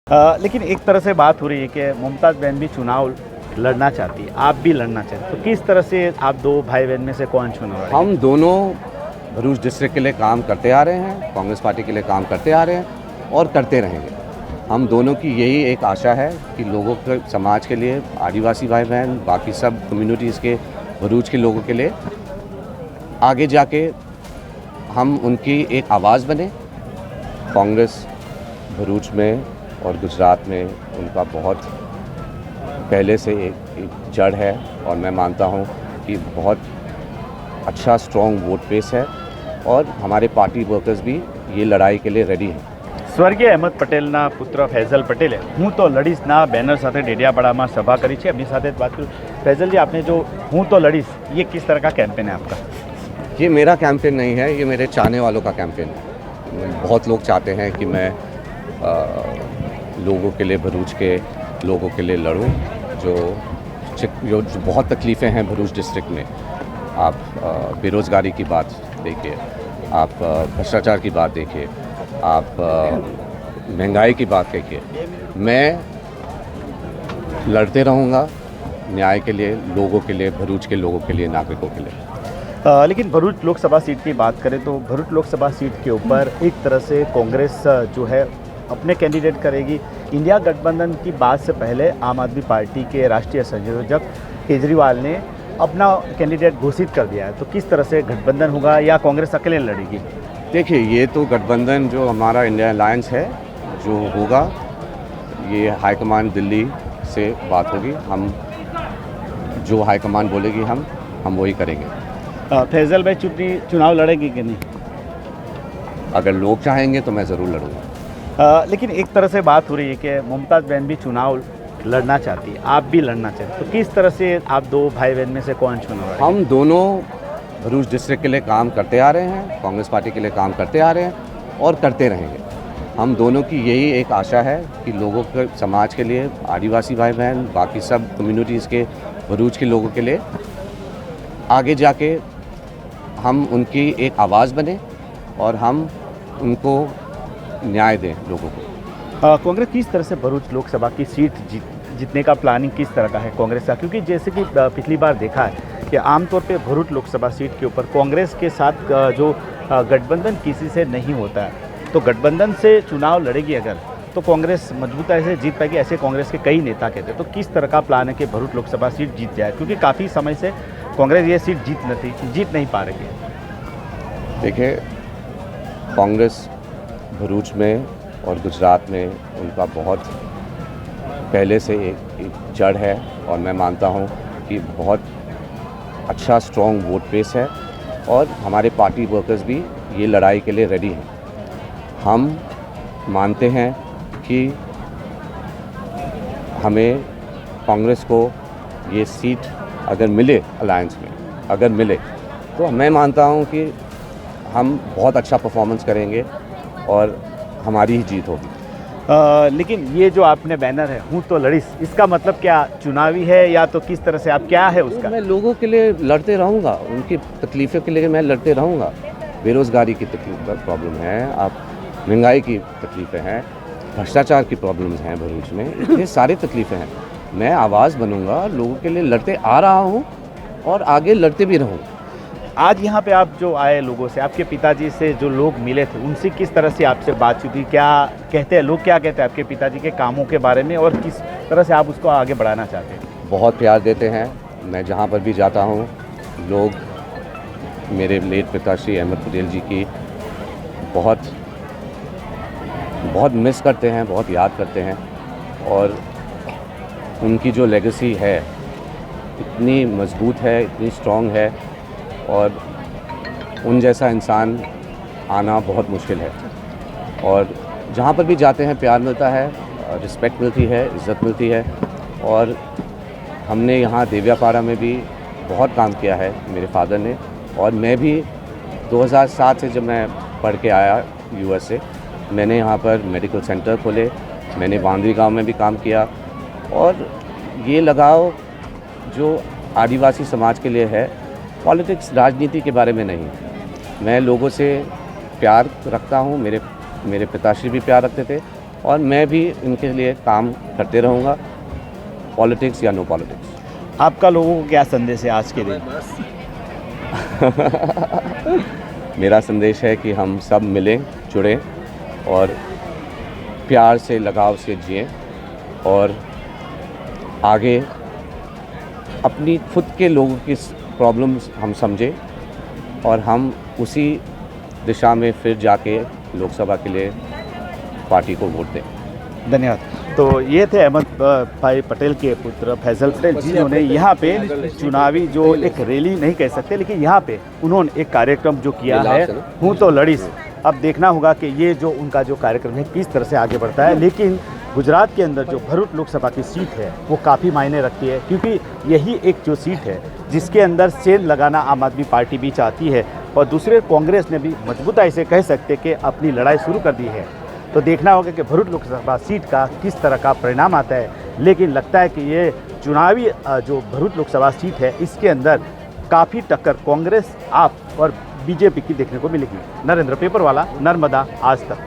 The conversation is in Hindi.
लेकिन एक तरह से बात हो रही है कि मुमताज़ बहन भी चुनाव लड़ना चाहती है, आप भी लड़ना चाहते हैं, तो किस तरह से आप दो भाई बहन में से कौन चुनाव लड़ेगा? हम दोनों भरूच डिस्ट्रिक्ट के लिए काम करते आ रहे हैं, कांग्रेस पार्टी के लिए काम करते आ रहे हैं और करते रहेंगे। हम दोनों की यही एक आशा है कि लोगों के समाज के लिए, आदिवासी भाई बहन, बाकी सब कम्युनिटीज़ के, भरूच के लोगों के लिए आगे जाके हम उनकी एक आवाज़ बने। कांग्रेस भरूच में और गुजरात में उनका बहुत पहले से एक जड़ है और मैं मानता हूँ कि बहुत अच्छा स्ट्रॉन्ग वोट बेस है और हमारे पार्टी वर्कर्स भी ये लड़ाई के लिए रेडी हैं। સ્વર્ગીય અહેમદ પટેલના પુત્ર ફૈઝલ પટેલે હું તો લડીશ ના બેનર સાથે ડેડિયાપાડામાં સભા કરી છે। એમની સાથે વાત કરું। ફૈઝલજી, आपने जो हूँ तो लड़ीस, ये किस तरह का कैंपेन है आपका? ये मेरा कैंपेन नहीं है, ये मेरे चाहने वालों का कैंपेन है। बहुत लोग चाहते हैं कि मैं लोगों के लिए, भरूच के लोगों के लिए लड़ूं जो बहुत तकलीफ़ें हैं भरूच डिस्ट्रिक्ट में। आप बेरोज़गारी की बात देखिए, आप भ्रष्टाचार की बात देखिए, आप महंगाई की बात देखिए। मैं लड़ते रहूँगा न्याय के लिए, लोगों के लिए, भरूच के लोगों के लिए, नागरिकों के लिए। लेकिन भरूच लोकसभा सीट की बात करें तो भरूच लोकसभा सीट के ऊपर एक तरह से कांग्रेस जो है अपने कैंडिडेट करेगी। इंडिया गठबंधन की बात से पहले आम आदमी पार्टी के राष्ट्रीय संयोजक केजरीवाल ने अपना कैंडिडेट घोषित कर दिया है, तो किस तरह से गठबंधन होगा या कांग्रेस अकेले लड़ेगी? देखिए, ये तो गठबंधन जो हमारा इंडिया अलायंस है जो होगा, ये हाईकमान दिल्ली से बात होगी। हम जो हाईकमान बोलेगी हम वही करेंगे। फैजल भाई चुनाव लड़ेगी कि नहीं? अगर लोग चाहेंगे तो मैं ज़रूर लड़ूंगा। लेकिन एक तरह से बात हो रही है कि मुमताज़ बहन भी चुनाव लड़ना चाहती है, आप भी लड़ना चाहते हैं, तो किस तरह से आप दो भाई बहन में से कौन चुनाव लड़ेगा? हम दोनों भरूच डिस्ट्रिक्ट के लिए काम करते आ रहे हैं, कांग्रेस पार्टी के लिए काम करते आ रहे हैं और करते रहेंगे। हम दोनों की यही एक आशा है कि लोगों के समाज के लिए, आदिवासी भाई बहन, बाकी सब कम्युनिटीज़ के, भरूच के लोगों के लिए आगे जाके हम उनकी एक आवाज़ बने और हम उनको न्याय दें लोगों को। कांग्रेस किस तरह से भरूच लोकसभा की सीट जीतने का प्लानिंग किस तरह का है कांग्रेस का? क्योंकि जैसे कि पिछली बार देखा है कि आमतौर पे भरूच लोकसभा सीट के ऊपर कांग्रेस के साथ जो गठबंधन किसी से नहीं होता है, तो गठबंधन से चुनाव लड़ेगी अगर, तो कांग्रेस मजबूती से जीत पाएगी, ऐसे कांग्रेस के कई नेता कहते हैं। तो किस तरह का प्लान है कि भरूच लोकसभा सीट जीत जाए, क्योंकि काफ़ी समय से कांग्रेस ये सीट जीत नहीं पा रही है? देखिए, कांग्रेस भरूच में और गुजरात में उनका बहुत पहले से एक जड़ है और मैं मानता हूँ कि बहुत अच्छा स्ट्रॉन्ग वोट बेस है और हमारे पार्टी वर्कर्स भी ये लड़ाई के लिए रेडी हैं। हम मानते हैं कि हमें कांग्रेस को ये सीट अगर मिले, अलायंस में अगर मिले, तो मैं मानता हूँ कि हम बहुत अच्छा परफॉर्मेंस करेंगे और हमारी ही जीत होगी। लेकिन ये जो आपने बैनर है हूँ तो लड़ीस, इसका मतलब क्या चुनावी है या तो किस तरह से आप क्या है उसका? मैं लोगों के लिए लड़ते रहूँगा, उनकी तकलीफ़ों के लिए मैं लड़ते रहूँगा। बेरोज़गारी की प्रॉब्लम है, आप महंगाई की तकलीफ़ें हैं, भ्रष्टाचार की प्रॉब्लम्स हैं भरूच में, इतने सारी तकलीफ़ें हैं। मैं आवाज़ बनूँगा, लोगों के लिए लड़ते आ रहा हूँ और आगे लड़ते भी रहूँगा। आज यहाँ पे आप जो आए लोगों से, आपके पिताजी से जो लोग मिले थे, उनसे किस तरह से आपसे बातचीत हुई? क्या कहते हैं लोग, क्या कहते हैं आपके पिताजी के कामों के बारे में और किस तरह से आप उसको आगे बढ़ाना चाहते हैं? बहुत प्यार देते हैं। मैं जहाँ पर भी जाता हूँ, लोग मेरे लेट पिताश्री अहमद पटेल जी की बहुत बहुत मिस करते हैं, बहुत याद करते हैं और उनकी जो लेगेसी है इतनी मजबूत है, इतनी स्ट्रॉन्ग है और उन जैसा इंसान आना बहुत मुश्किल है। और जहाँ पर भी जाते हैं प्यार मिलता है, रिस्पेक्ट मिलती है, इज़्ज़त मिलती है। और हमने यहाँ देवियापाड़ा में भी बहुत काम किया है मेरे फादर ने, और मैं भी 2007 से जब मैं पढ़ के आया यूएस से, मैंने यहाँ पर मेडिकल सेंटर खोले, मैंने बांद्री गांव में भी काम किया। और ये लगाव जो आदिवासी समाज के लिए है, पॉलिटिक्स, राजनीति के बारे में नहीं, मैं लोगों से प्यार रखता हूँ। मेरे पिताश्री भी प्यार रखते थे और मैं भी इनके लिए काम करते रहूँगा, पॉलिटिक्स या नो पॉलिटिक्स। आपका लोगों को क्या संदेश है आज के दिन? मेरा संदेश है कि हम सब मिलें, जुड़ें और प्यार से, लगाव से जिएं और आगे अपनी खुद के लोगों की प्रॉब्लम्स हम समझें और हम उसी दिशा में फिर जाके लोकसभा के लिए पार्टी को वोट दें। धन्यवाद। तो ये थे अहमद भाई पटेल के पुत्र फैसल पटेल, जिन्होंने यहाँ पे चुनावी जो एक रैली नहीं कह सकते, लेकिन यहाँ पे उन्होंने एक कार्यक्रम जो किया है, हूँ तो लड़ीस। अब देखना होगा कि ये जो उनका जो कार्यक्रम है किस तरह से आगे बढ़ता है। लेकिन गुजरात के अंदर जो भरूच लोकसभा की सीट है वो काफ़ी मायने रखती है, क्योंकि यही एक जो सीट है जिसके अंदर सेंध लगाना आम आदमी पार्टी भी चाहती है और दूसरे कांग्रेस ने भी मजबूताई से कह सकते कि अपनी लड़ाई शुरू कर दी है। तो देखना होगा कि भरूच लोकसभा सीट का किस तरह का परिणाम आता है। लेकिन लगता है कि ये चुनावी जो भरूच लोकसभा सीट है इसके अंदर काफ़ी टक्कर कांग्रेस, आप और बीजेपी की देखने को मिलेगी। नरेंद्र पेपरवाला, नर्मदा आज तक।